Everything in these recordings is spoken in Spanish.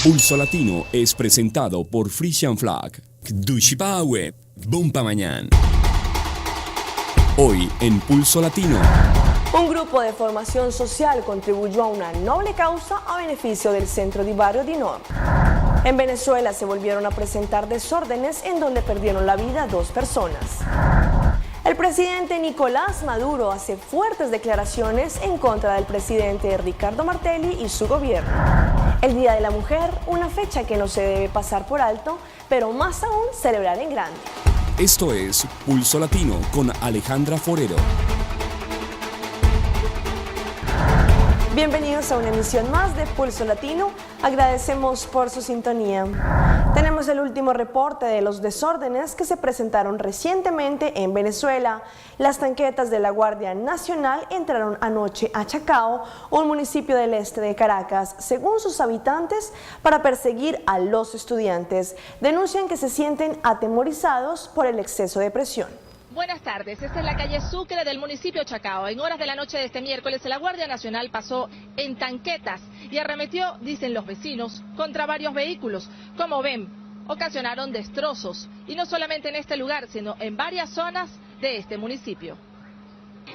Pulso Latino es presentado por Frisian Flag, Dushipawe, Bumpa Mañana. Hoy en Pulso Latino. Un grupo de formación social contribuyó a una noble causa a beneficio del centro de Barrio Dinor. En Venezuela se volvieron a presentar desórdenes en donde perdieron la vida 2 personas. El presidente Nicolás Maduro hace fuertes declaraciones en contra del presidente Ricardo Martelly y su gobierno. El Día de la Mujer, una fecha que no se debe pasar por alto, pero más aún celebrar en grande. Esto es Pulso Latino con Alejandra Forero. Bienvenidos a una emisión más de Pulso Latino. Agradecemos por su sintonía. Tenemos el último reporte de los desórdenes que se presentaron recientemente en Venezuela. Las tanquetas de la Guardia Nacional entraron anoche a Chacao, un municipio del este de Caracas, según sus habitantes, para perseguir a los estudiantes. Denuncian que se sienten atemorizados por el exceso de presión. Buenas tardes, esta es la calle Sucre del municipio Chacao. En horas de la noche de este miércoles, la Guardia Nacional pasó en tanquetas y arremetió, dicen los vecinos, contra varios vehículos. Como ven, ocasionaron destrozos, y no solamente en este lugar, sino en varias zonas de este municipio.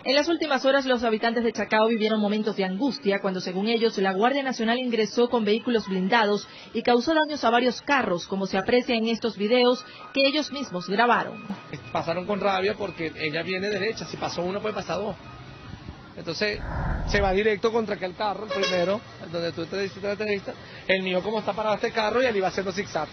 En las últimas horas, los habitantes de Chacao vivieron momentos de angustia cuando, según ellos, la Guardia Nacional ingresó con vehículos blindados y causó daños a varios carros, como se aprecia en estos videos que ellos mismos grabaron. Pasaron con rabia porque ella viene derecha, si pasó uno puede pasar dos. Entonces se va directo contra aquel carro, el primero, donde tú te diste la entrevista. El mío como está parado este carro y él iba haciendo zigzag,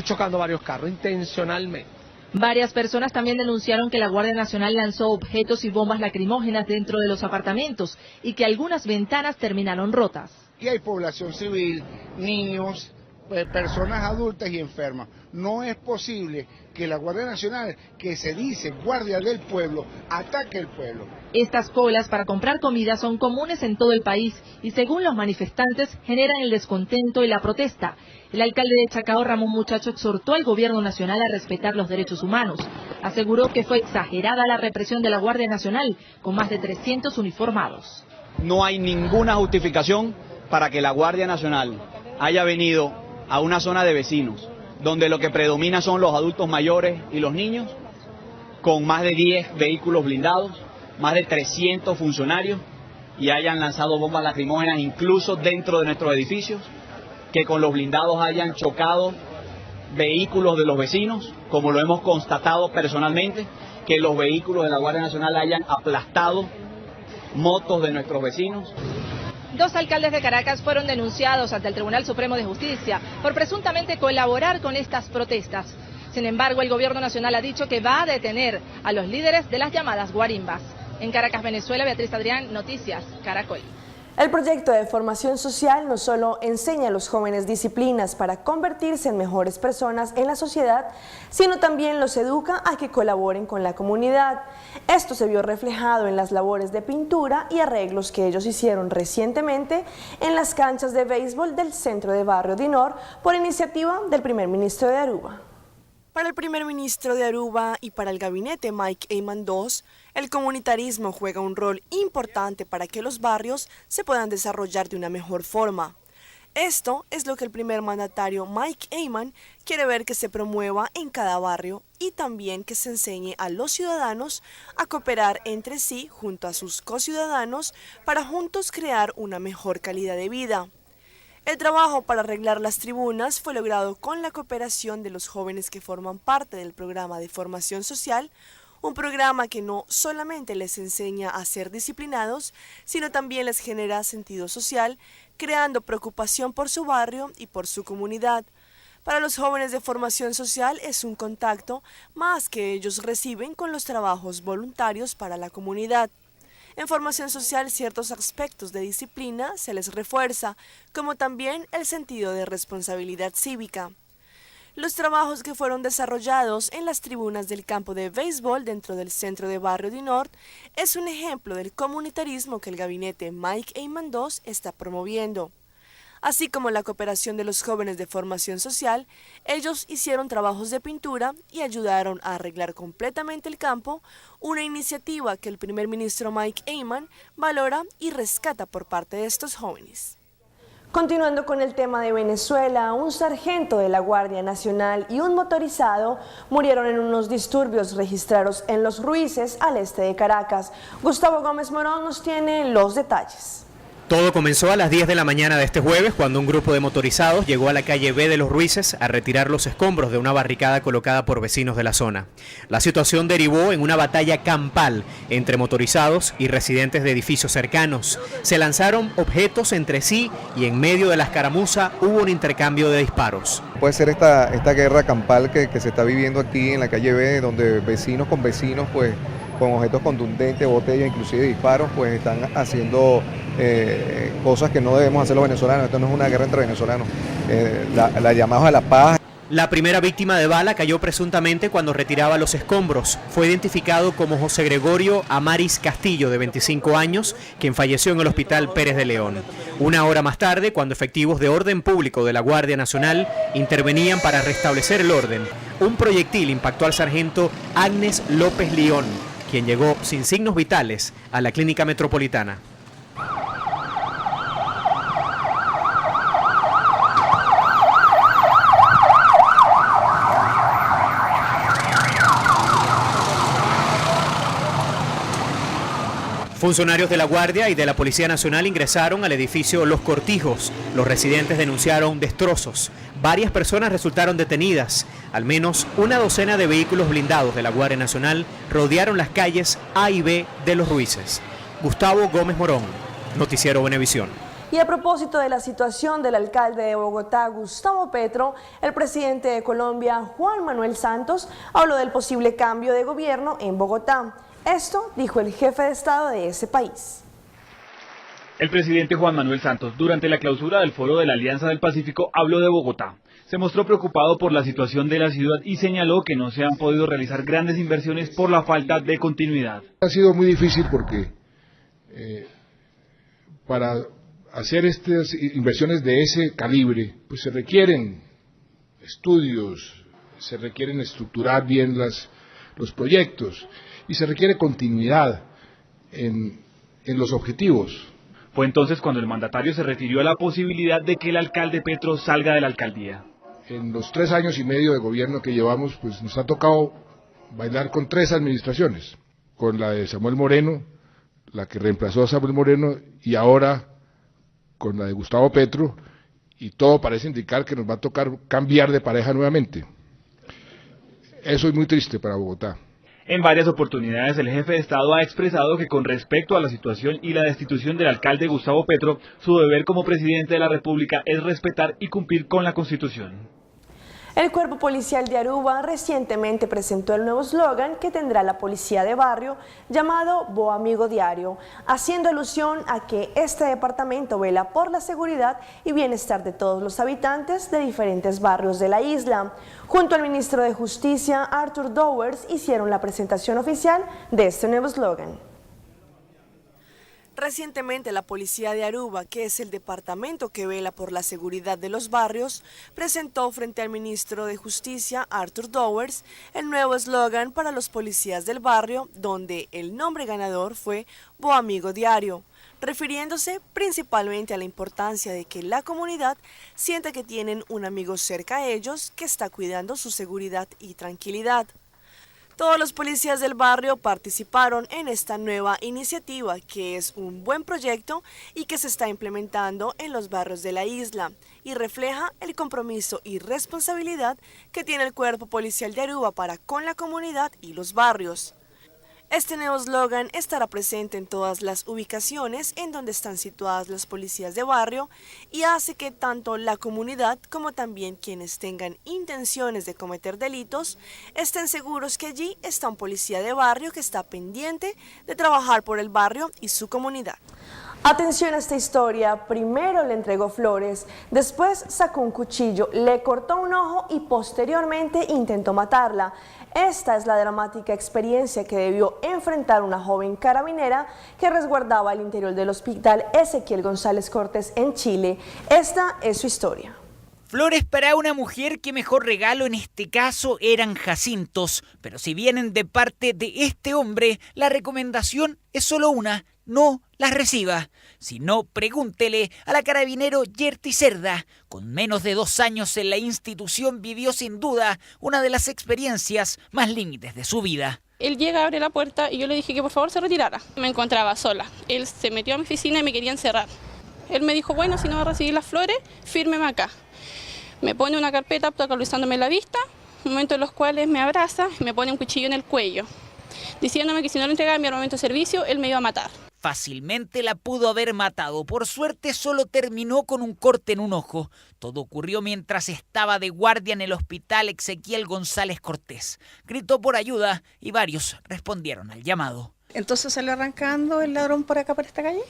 chocando varios carros intencionalmente. Varias personas también denunciaron que la Guardia Nacional lanzó objetos y bombas lacrimógenas dentro de los apartamentos y que algunas ventanas terminaron rotas. Y hay población civil, niños, personas adultas y enfermas. No es posible que la Guardia Nacional, que se dice guardia del pueblo, ataque el pueblo. Estas colas para comprar comida son comunes en todo el país y, según los manifestantes, generan el descontento y la protesta. El alcalde de Chacao, Ramón Muchacho, exhortó al gobierno nacional a respetar los derechos humanos. Aseguró que fue exagerada la represión de la Guardia Nacional, con más de 300 uniformados. No hay ninguna justificación para que la Guardia Nacional haya venido a una zona de vecinos, donde lo que predomina son los adultos mayores y los niños, con más de 10 vehículos blindados, más de 300 funcionarios, y hayan lanzado bombas lacrimógenas incluso dentro de nuestros edificios, que con los blindados hayan chocado vehículos de los vecinos, como lo hemos constatado personalmente, que los vehículos de la Guardia Nacional hayan aplastado motos de nuestros vecinos. 2 alcaldes de Caracas fueron denunciados ante el Tribunal Supremo de Justicia por presuntamente colaborar con estas protestas. Sin embargo, el gobierno nacional ha dicho que va a detener a los líderes de las llamadas guarimbas. En Caracas, Venezuela, Beatriz Adrián, Noticias Caracol. El proyecto de formación social no solo enseña a los jóvenes disciplinas para convertirse en mejores personas en la sociedad, sino también los educa a que colaboren con la comunidad. Esto se vio reflejado en las labores de pintura y arreglos que ellos hicieron recientemente en las canchas de béisbol del centro de Barrio Dinor por iniciativa del primer ministro de Aruba. Para el primer ministro de Aruba y para el gabinete Mike Eyman II, el comunitarismo juega un rol importante para que los barrios se puedan desarrollar de una mejor forma. Esto es lo que el primer mandatario Mike Eyman quiere ver que se promueva en cada barrio y también que se enseñe a los ciudadanos a cooperar entre sí junto a sus co-ciudadanos para juntos crear una mejor calidad de vida. El trabajo para arreglar las tribunas fue logrado con la cooperación de los jóvenes que forman parte del programa de formación social, un programa que no solamente les enseña a ser disciplinados, sino también les genera sentido social, creando preocupación por su barrio y por su comunidad. Para los jóvenes de formación social es un contacto más que ellos reciben con los trabajos voluntarios para la comunidad. En formación social, ciertos aspectos de disciplina se les refuerza, como también el sentido de responsabilidad cívica. Los trabajos que fueron desarrollados en las tribunas del campo de béisbol dentro del centro de Barrio Dinor es un ejemplo del comunitarismo que el gabinete Mike Eyman II está promoviendo. Así como la cooperación de los jóvenes de formación social, ellos hicieron trabajos de pintura y ayudaron a arreglar completamente el campo, una iniciativa que el primer ministro Mike Eyman valora y rescata por parte de estos jóvenes. Continuando con el tema de Venezuela, un sargento de la Guardia Nacional y un motorizado murieron en unos disturbios registrados en Los Ruices, al este de Caracas. Gustavo Gómez Morón nos tiene los detalles. Todo comenzó a las 10 de la mañana de este jueves cuando un grupo de motorizados llegó a la calle B de Los Ruices a retirar los escombros de una barricada colocada por vecinos de la zona. La situación derivó en una batalla campal entre motorizados y residentes de edificios cercanos. Se lanzaron objetos entre sí y en medio de la escaramuza hubo un intercambio de disparos. Puede ser esta guerra campal que se está viviendo aquí en la calle B, donde vecinos con vecinos, pues con objetos contundentes, botellas, inclusive disparos, pues están haciendo cosas que no debemos hacer los venezolanos. Esto no es una guerra entre venezolanos. La llamamos a la paz. La primera víctima de bala cayó presuntamente cuando retiraba los escombros. Fue identificado como José Gregorio Amaris Castillo, de 25 años, quien falleció en el Hospital Pérez de León. Una hora más tarde, cuando efectivos de orden público de la Guardia Nacional intervenían para restablecer el orden, un proyectil impactó al sargento Agnes López León, quien llegó sin signos vitales a la clínica metropolitana. Funcionarios de la Guardia y de la Policía Nacional ingresaron al edificio Los Cortijos. Los residentes denunciaron destrozos. Varias personas resultaron detenidas. Al menos una docena de vehículos blindados de la Guardia Nacional rodearon las calles A y B de Los Ruices. Gustavo Gómez Morón, Noticiero Venevisión. Y a propósito de la situación del alcalde de Bogotá, Gustavo Petro, el presidente de Colombia, Juan Manuel Santos, habló del posible cambio de gobierno en Bogotá. Esto dijo el jefe de Estado de ese país. El presidente Juan Manuel Santos, durante la clausura del Foro de la Alianza del Pacífico, habló de Bogotá. Se mostró preocupado por la situación de la ciudad y señaló que no se han podido realizar grandes inversiones por la falta de continuidad. Ha sido muy difícil porque para hacer estas inversiones de ese calibre, pues se requieren estudios, se requieren estructurar bien los proyectos y se requiere continuidad en los objetivos. Fue entonces cuando el mandatario se refirió a la posibilidad de que el alcalde Petro salga de la alcaldía. En los 3 años y medio de gobierno que llevamos, pues nos ha tocado bailar con 3 administraciones, con la de Samuel Moreno, la que reemplazó a Samuel Moreno, y ahora con la de Gustavo Petro, y todo parece indicar que nos va a tocar cambiar de pareja nuevamente. Eso es muy triste para Bogotá. En varias oportunidades el jefe de Estado ha expresado que con respecto a la situación y la destitución del alcalde Gustavo Petro, su deber como presidente de la República es respetar y cumplir con la Constitución. El Cuerpo Policial de Aruba recientemente presentó el nuevo eslogan que tendrá la policía de barrio, llamado Bo Amigo Diario, haciendo alusión a que este departamento vela por la seguridad y bienestar de todos los habitantes de diferentes barrios de la isla. Junto al ministro de Justicia, Arthur Dowers, hicieron la presentación oficial de este nuevo eslogan. Recientemente la Policía de Aruba, que es el departamento que vela por la seguridad de los barrios, presentó frente al ministro de Justicia, Arthur Dowers, el nuevo eslogan para los policías del barrio, donde el nombre ganador fue Bo Amigo Diario, refiriéndose principalmente a la importancia de que la comunidad sienta que tienen un amigo cerca a ellos que está cuidando su seguridad y tranquilidad. Todos los policías del barrio participaron en esta nueva iniciativa, que es un buen proyecto y que se está implementando en los barrios de la isla y refleja el compromiso y responsabilidad que tiene el Cuerpo Policial de Aruba para con la comunidad y los barrios. Este nuevo eslogan estará presente en todas las ubicaciones en donde están situadas las policías de barrio y hace que tanto la comunidad como también quienes tengan intenciones de cometer delitos estén seguros que allí está un policía de barrio que está pendiente de trabajar por el barrio y su comunidad. Atención a esta historia, primero le entregó flores, después sacó un cuchillo, le cortó un ojo y posteriormente intentó matarla. Esta es la dramática experiencia que debió enfrentar una joven carabinera que resguardaba el interior del hospital Ezequiel González Cortés en Chile. Esta es su historia. Flores para una mujer, que mejor regalo en este caso eran jacintos. Pero si vienen de parte de este hombre, la recomendación es solo una: no las reciba. Si no, pregúntele a la carabinero Yerty Cerda. Con menos de 2 años en la institución, vivió sin duda una de las experiencias más límites de su vida. Él llega, abre la puerta y yo le dije que por favor se retirara. Me encontraba sola. Él se metió a mi oficina y me quería encerrar. Él me dijo, bueno, si no va a recibir las flores, fírmeme acá. Me pone una carpeta obstaculizándome la vista, momentos en los cuales me abraza y me pone un cuchillo en el cuello, diciéndome que si no le entregaba mi armamento de servicio, él me iba a matar. Fácilmente la pudo haber matado. Por suerte solo terminó con un corte en un ojo. Todo ocurrió mientras estaba de guardia en el hospital Ezequiel González Cortés. Gritó por ayuda y varios respondieron al llamado. Entonces salió arrancando el ladrón por acá, por esta calle,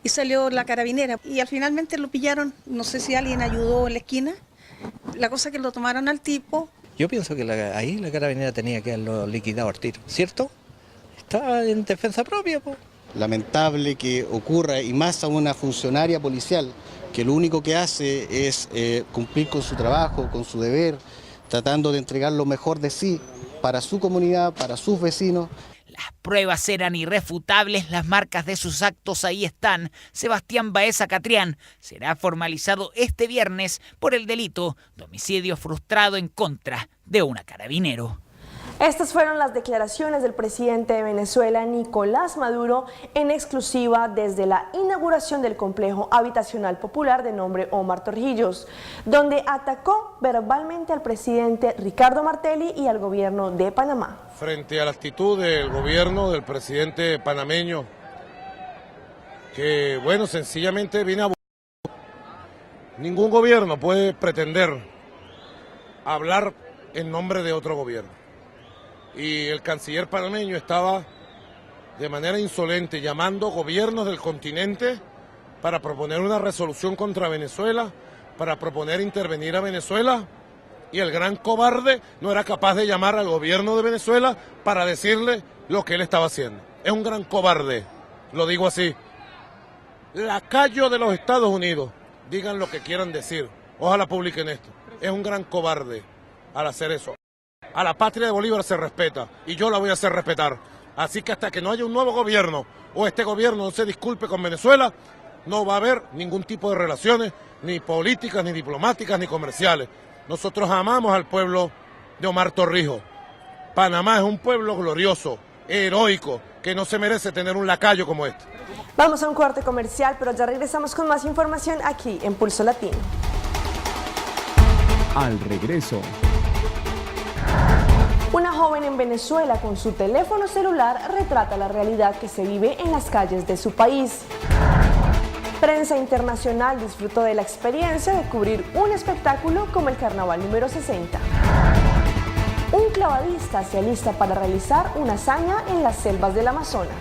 y salió la carabinera. Y al finalmente lo pillaron, no sé si alguien ayudó en la esquina. La cosa es que lo tomaron al tipo. Yo pienso que ahí la carabinera tenía que haberlo liquidado al tiro, ¿cierto? Estaba en defensa propia, pues. Lamentable que ocurra, y más a una funcionaria policial que lo único que hace es cumplir con su trabajo, con su deber, tratando de entregar lo mejor de sí para su comunidad, para sus vecinos. Las pruebas eran irrefutables, las marcas de sus actos ahí están. Sebastián Baeza Catrián será formalizado este viernes por el delito de homicidio frustrado en contra de una carabinero. Estas fueron las declaraciones del presidente de Venezuela, Nicolás Maduro, en exclusiva desde la inauguración del complejo habitacional popular de nombre Omar Torrijos, donde atacó verbalmente al presidente Ricardo Martelly y al gobierno de Panamá. Frente a la actitud del gobierno del presidente panameño, que bueno, sencillamente viene a... Ningún gobierno puede pretender hablar en nombre de otro gobierno. Y el canciller panameño estaba de manera insolente llamando gobiernos del continente para proponer una resolución contra Venezuela, para proponer intervenir a Venezuela, y el gran cobarde no era capaz de llamar al gobierno de Venezuela para decirle lo que él estaba haciendo. Es un gran cobarde, lo digo así. Lacayo de los Estados Unidos, digan lo que quieran decir, ojalá publiquen esto. Es un gran cobarde al hacer eso. A la patria de Bolívar se respeta y yo la voy a hacer respetar. Así que hasta que no haya un nuevo gobierno o este gobierno no se disculpe con Venezuela, no va a haber ningún tipo de relaciones, ni políticas, ni diplomáticas, ni comerciales. Nosotros amamos al pueblo de Omar Torrijos. Panamá es un pueblo glorioso, heroico, que no se merece tener un lacayo como este. Vamos a un corte comercial, pero ya regresamos con más información aquí en Pulso Latino. Al regreso. Una joven en Venezuela con su teléfono celular retrata la realidad que se vive en las calles de su país. Prensa internacional disfrutó de la experiencia de cubrir un espectáculo como el Carnaval número 60. Un clavadista se alista para realizar una hazaña en las selvas del Amazonas.